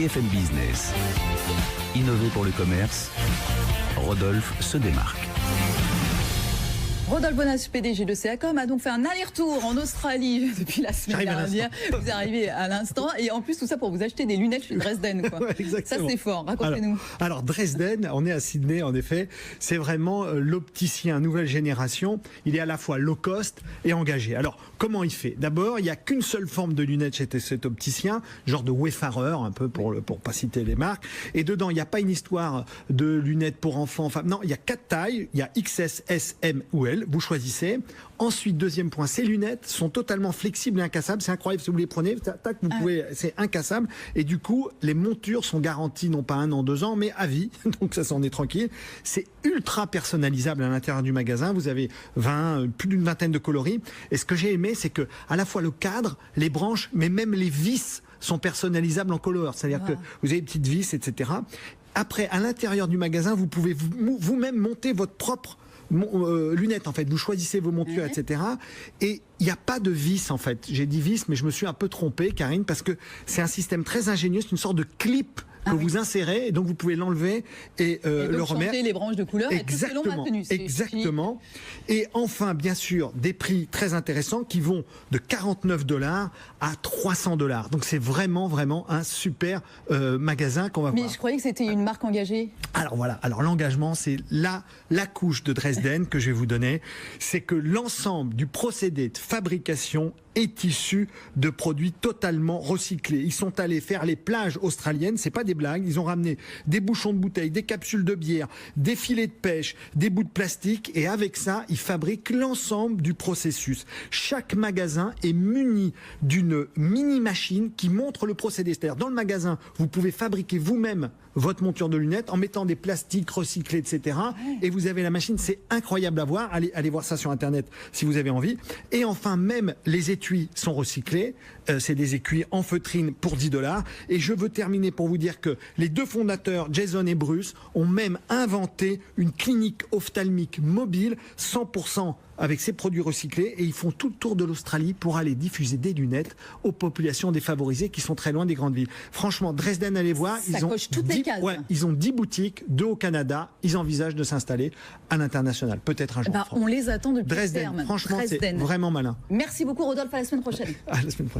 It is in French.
BFM Business. Innover pour le commerce, Rodolphe se démarque. Rodolphe Bonas, PDG de CACOM, a donc fait un aller-retour en Australie depuis la semaine dernière. Vous arrivez à l'instant. Et en plus, tout ça pour vous acheter des lunettes chez Dresden. Quoi. Ouais, exactement. Ça, c'est fort. Racontez-nous. Alors, Dresden, on est à Sydney, en effet. C'est vraiment l'opticien nouvelle génération. Il est à la fois low cost et engagé. Alors, comment il fait? D'abord, il n'y a qu'une seule forme de lunettes chez cet opticien, genre de Wayfarer, un peu pour pas citer les marques. Et dedans, il n'y a pas une histoire de lunettes pour enfants, femmes. Non, il y a 4 tailles. Il y a XS, S, M ou L. Vous choisissez. Ensuite, deuxième point, ces lunettes sont totalement flexibles et incassables. C'est incroyable, si vous les prenez, tac, vous pouvez, c'est incassable. Et du coup, les montures sont garanties non pas 1 an, 2 ans, mais à vie. Donc ça s'en est tranquille. C'est ultra personnalisable à l'intérieur du magasin. Vous avez plus d'une vingtaine de coloris. Et ce que j'ai aimé, c'est que à la fois le cadre, les branches, mais même les vis sont personnalisables en couleur. C'est-à-dire que vous avez des petites vis, etc. Après, à l'intérieur du magasin, vous pouvez vous-même monter votre propre lunettes, en fait. Vous choisissez vos montures, etc. Et il n'y a pas de vis, en fait. J'ai dit vis, mais je me suis un peu trompé, Karine, parce que c'est un système très ingénieux. C'est une sorte de clip que vous insérez, et donc vous pouvez l'enlever et le remettre. Les branches de couleur exactement, et tout selon la tenue. Exactement. Et enfin, bien sûr, des prix très intéressants qui vont de $49 à $300. Donc c'est vraiment un super magasin qu'on va voir. Mais je croyais que c'était une marque engagée. Alors voilà, alors l'engagement, c'est la couche de Dresden que je vais vous donner. C'est que l'ensemble du procédé de fabrication est issu de produits totalement recyclés. Ils sont allés faire les plages australiennes, c'est pas des blagues, ils ont ramené des bouchons de bouteilles, des capsules de bière, des filets de pêche, des bouts de plastique, et avec ça, ils fabriquent l'ensemble du processus. Chaque magasin est muni d'une mini-machine qui montre le procédé. C'est-à-dire, dans le magasin, vous pouvez fabriquer vous-même votre monture de lunettes en mettant des plastiques recyclés, etc. Et vous avez la machine, c'est incroyable à voir. Allez voir ça sur Internet si vous avez envie. Et enfin, même les étuis sont recyclés. C'est des écuis en feutrine pour $10. Et je veux terminer pour vous dire que les 2 fondateurs, Jason et Bruce, ont même inventé une clinique ophtalmique mobile 100% avec ces produits recyclés, et ils font tout le tour de l'Australie pour aller diffuser des lunettes aux populations défavorisées qui sont très loin des grandes villes. Franchement, Dresden, allez voir, ils ont 10 boutiques, 2 au Canada, ils envisagent de s'installer à l'international, peut-être un jour. On les attend depuis Dresden, franchement, c'est vraiment malin. Merci beaucoup Rodolphe, à la semaine prochaine. À la semaine prochaine.